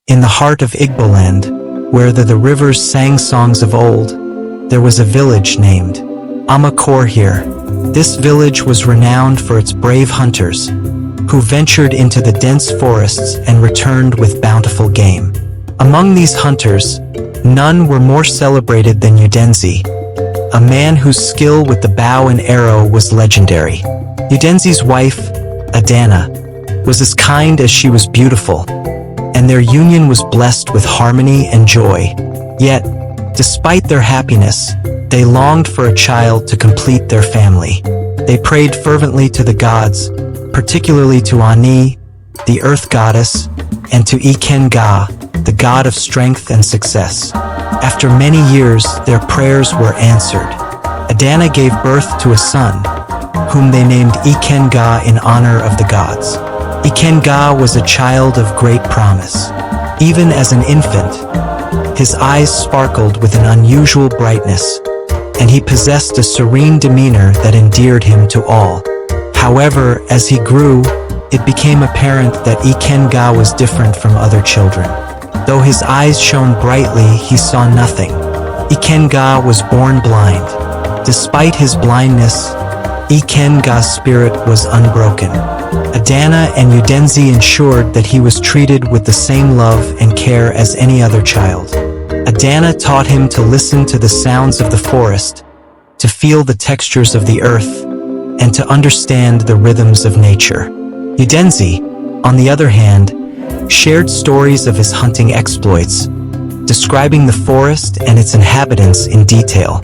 In the heart of Igboland, where the rivers sang songs of old, there was a village named Amakor here. This village was renowned for its brave hunters, who ventured into the dense forests and returned with bountiful game. Among these hunters, none were more celebrated than Udenzi, a man whose skill with the bow and arrow was legendary. Udenzi's wife, Adana, was as kind as she was beautiful, and their union was blessed with harmony and joy. Yet, despite their happiness, they longed for a child to complete their family. They prayed fervently to the gods, particularly to Ani, the earth goddess, and to Ikenga, the god of strength and success. After many years, their prayers were answered. Adana gave birth to a son, whom they named Ikenga in honor of the gods. Ikenga was a child of great promise. Even as an infant, his eyes sparkled with an unusual brightness, and he possessed a serene demeanor that endeared him to all. However, as he grew, it became apparent that Ikenga was different from other children. Though his eyes shone brightly, he saw nothing. Ikenga was born blind. Despite his blindness, Ikenga's spirit was unbroken. Adana and Udenzi ensured that he was treated with the same love and care as any other child. Adana taught him to listen to the sounds of the forest, to feel the textures of the earth, and to understand the rhythms of nature. Udenzi, on the other hand, shared stories of his hunting exploits, describing the forest and its inhabitants in detail.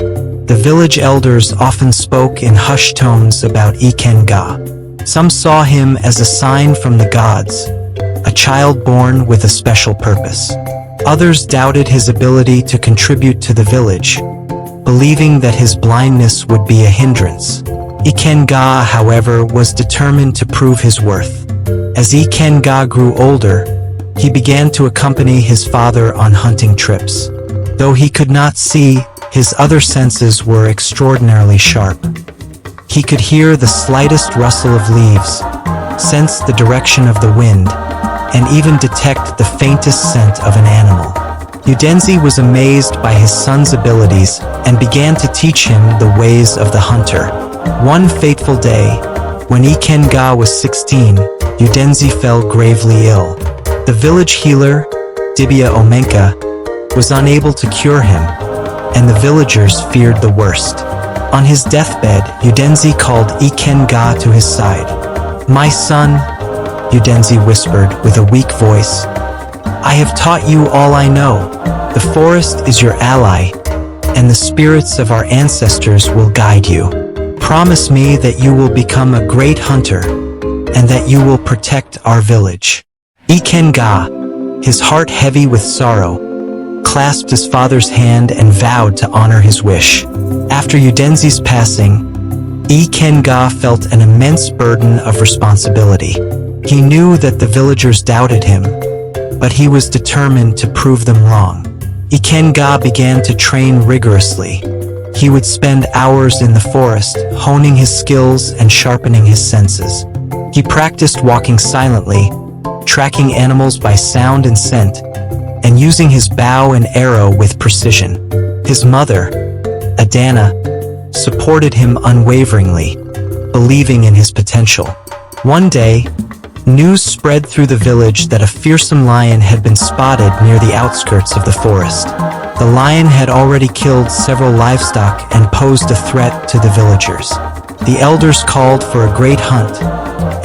The village elders often spoke in hushed tones about Ikenga. Some saw him as a sign from the gods, a child born with a special purpose. Others doubted his ability to contribute to the village, believing that his blindness would be a hindrance. Ikenga, however, was determined to prove his worth. As Ikenga grew older, he began to accompany his father on hunting trips. Though he could not see, his other senses were extraordinarily sharp. He could hear the slightest rustle of leaves, sense the direction of the wind, and even detect the faintest scent of an animal. Udenzi was amazed by his son's abilities and began to teach him the ways of the hunter. One fateful day, when Ikenga was 16, Udenzi fell gravely ill. The village healer, Dibia Omenka, was unable to cure him, and the villagers feared the worst. On his deathbed, Udenzi called Ikenga to his side. "My son," Udenzi whispered with a weak voice, "I have taught you all I know. The forest is your ally, and the spirits of our ancestors will guide you. Promise me that you will become a great hunter, and that you will protect our village." Ikenga, his heart heavy with sorrow, clasped his father's hand and vowed to honor his wish. After Udenzi's passing, Ikenga felt an immense burden of responsibility. He knew that the villagers doubted him, but he was determined to prove them wrong. Ikenga began to train rigorously. He would spend hours in the forest, honing his skills and sharpening his senses. He practiced walking silently, tracking animals by sound and scent, and using his bow and arrow with precision. His mother, Adana, supported him unwaveringly, believing in his potential. One day, news spread through the village that a fearsome lion had been spotted near the outskirts of the forest. The lion had already killed several livestock and posed a threat to the villagers. The elders called for a great hunt,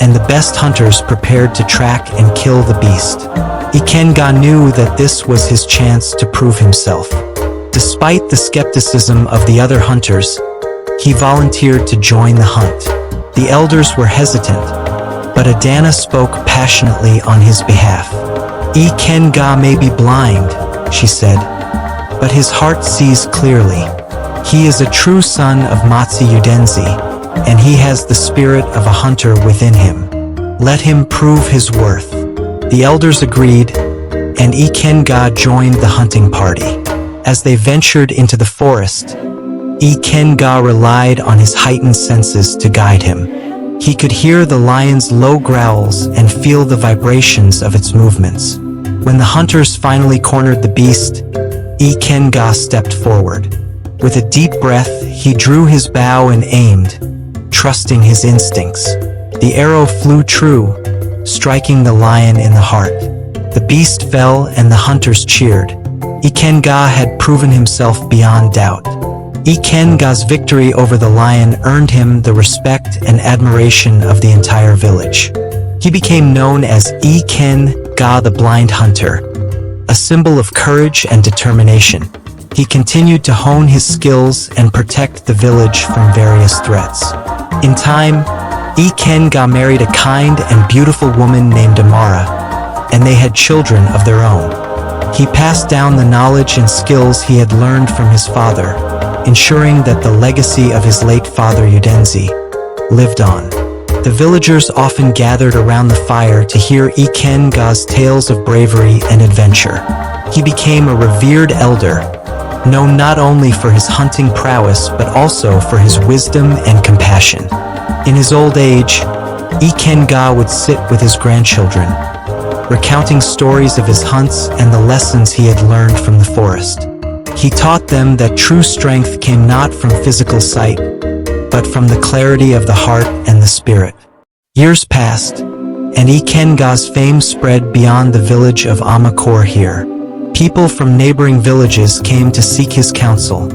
and the best hunters prepared to track and kill the beast. Ikenga knew that this was his chance to prove himself. Despite the skepticism of the other hunters, he volunteered to join the hunt. The elders were hesitant, but Adana spoke passionately on his behalf. "Ikenga may be blind," she said, "but his heart sees clearly. He is a true son of Matsi Udenzi, and he has the spirit of a hunter within him. Let him prove his worth." The elders agreed, and Ikenga joined the hunting party. As they ventured into the forest, Ikenga relied on his heightened senses to guide him. He could hear the lion's low growls and feel the vibrations of its movements. When the hunters finally cornered the beast, Ikenga stepped forward. With a deep breath, he drew his bow and aimed, trusting his instincts. The arrow flew true, striking the lion in the heart. The beast fell and the hunters cheered. Ikenga had proven himself beyond doubt. Ikenga's victory over the lion earned him the respect and admiration of the entire village. He became known as Ikenga the Blind Hunter, a symbol of courage and determination. He continued to hone his skills and protect the village from various threats. In time, Ikenga married a kind and beautiful woman named Amara, and they had children of their own. He passed down the knowledge and skills he had learned from his father, ensuring that the legacy of his late father Udenzi lived on. The villagers often gathered around the fire to hear Ikenga's tales of bravery and adventure. He became a revered elder, known not only for his hunting prowess but also for his wisdom and compassion. In his old age, Ikenga would sit with his grandchildren, recounting stories of his hunts and the lessons he had learned from the forest. He taught them that true strength came not from physical sight, but from the clarity of the heart and the spirit. Years passed, and Ikenga's fame spread beyond the village of Amakor here. People from neighboring villages came to seek his counsel,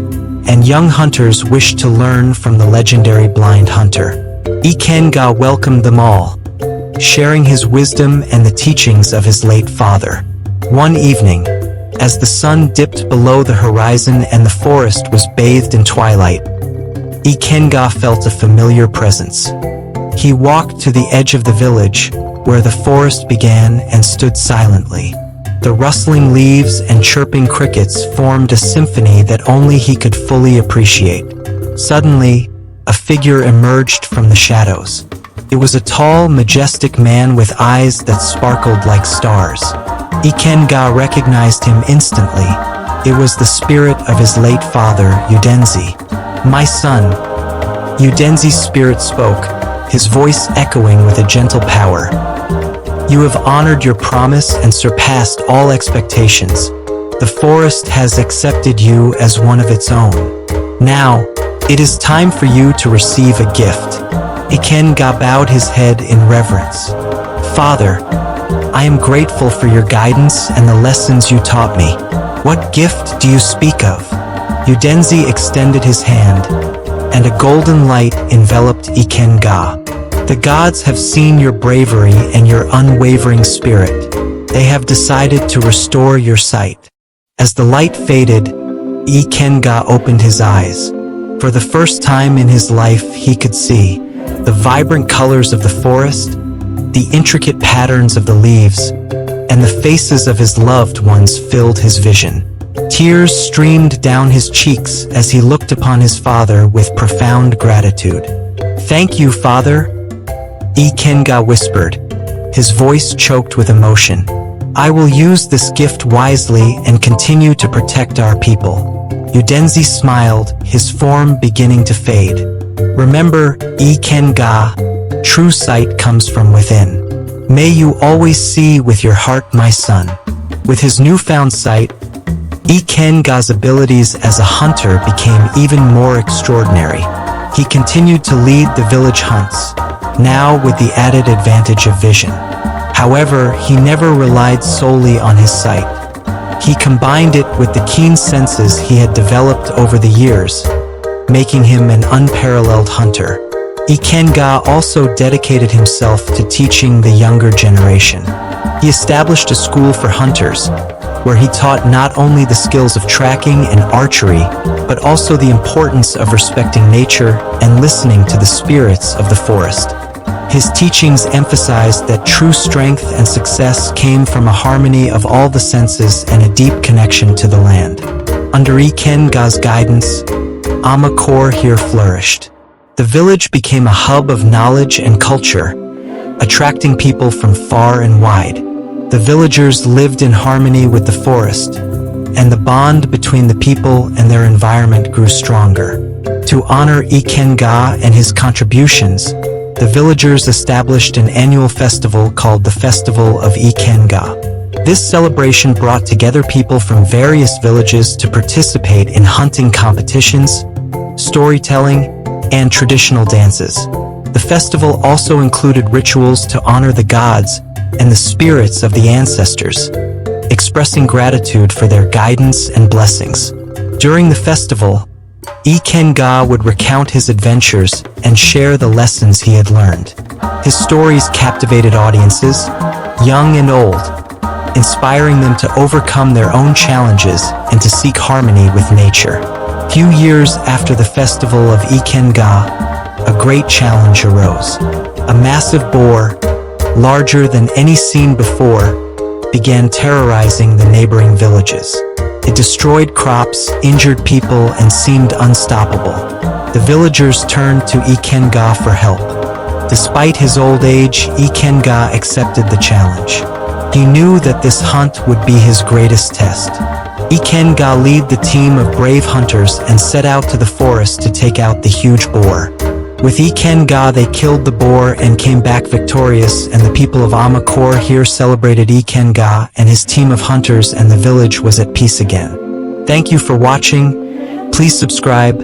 and young hunters wished to learn from the legendary blind hunter. Ikenga welcomed them all, sharing his wisdom and the teachings of his late father. One evening, as the sun dipped below the horizon and the forest was bathed in twilight, Ikenga felt a familiar presence. He walked to the edge of the village, where the forest began, and stood silently. The rustling leaves and chirping crickets formed a symphony that only he could fully appreciate. Suddenly, a figure emerged from the shadows. It was a tall, majestic man with eyes that sparkled like stars. Ikenga recognized him instantly. It was the spirit of his late father, Udenzi. "My son." Udenzi's spirit spoke, his voice echoing with a gentle power. "You have honored your promise and surpassed all expectations. The forest has accepted you as one of its own. Now, it is time for you to receive a gift." Ikenga bowed his head in reverence. "Father, I am grateful for your guidance and the lessons you taught me. What gift do you speak of?" Udenzi extended his hand, and a golden light enveloped Ikenga. "The gods have seen your bravery and your unwavering spirit. They have decided to restore your sight." As the light faded, Ikenga opened his eyes. For the first time in his life, he could see the vibrant colors of the forest, the intricate patterns of the leaves, and the faces of his loved ones filled his vision. Tears streamed down his cheeks as he looked upon his father with profound gratitude. "Thank you, Father," Ikenga whispered, his voice choked with emotion. "I will use this gift wisely and continue to protect our people." Udenzi smiled, his form beginning to fade. "Remember, Ikenga, true sight comes from within. May you always see with your heart, my son." With his newfound sight, Ikenga's abilities as a hunter became even more extraordinary. He continued to lead the village hunts, now with the added advantage of vision. However, he never relied solely on his sight. He combined it with the keen senses he had developed over the years, making him an unparalleled hunter. Ikenga also dedicated himself to teaching the younger generation. He established a school for hunters, where he taught not only the skills of tracking and archery, but also the importance of respecting nature and listening to the spirits of the forest. His teachings emphasized that true strength and success came from a harmony of all the senses and a deep connection to the land. Under Ikenga's guidance, Amakor here flourished. The village became a hub of knowledge and culture, attracting people from far and wide. The villagers lived in harmony with the forest, and the bond between the people and their environment grew stronger. To honor Ikenga and his contributions, the villagers established an annual festival called the Festival of Ikenga. This celebration brought together people from various villages to participate in hunting competitions, storytelling, and traditional dances. The festival also included rituals to honor the gods and the spirits of the ancestors, expressing gratitude for their guidance and blessings. During the festival, Ikenga would recount his adventures and share the lessons he had learned. His stories captivated audiences, young and old, inspiring them to overcome their own challenges and to seek harmony with nature. Few years after the festival of Ikenga, a great challenge arose. A massive boar, larger than any seen before, began terrorizing the neighboring villages. It destroyed crops, injured people, and seemed unstoppable. The villagers turned to Ikenga for help. Despite his old age, Ikenga accepted the challenge. He knew that this hunt would be his greatest test. Ikenga led the team of brave hunters and set out to the forest to take out the huge boar. With Ikenga, they killed the boar and came back victorious, and the people of Amakor here celebrated Ikenga and his team of hunters, and the village was at peace again. Thank you for watching. Please subscribe,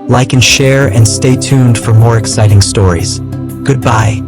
like and share, and stay tuned for more exciting stories. Goodbye.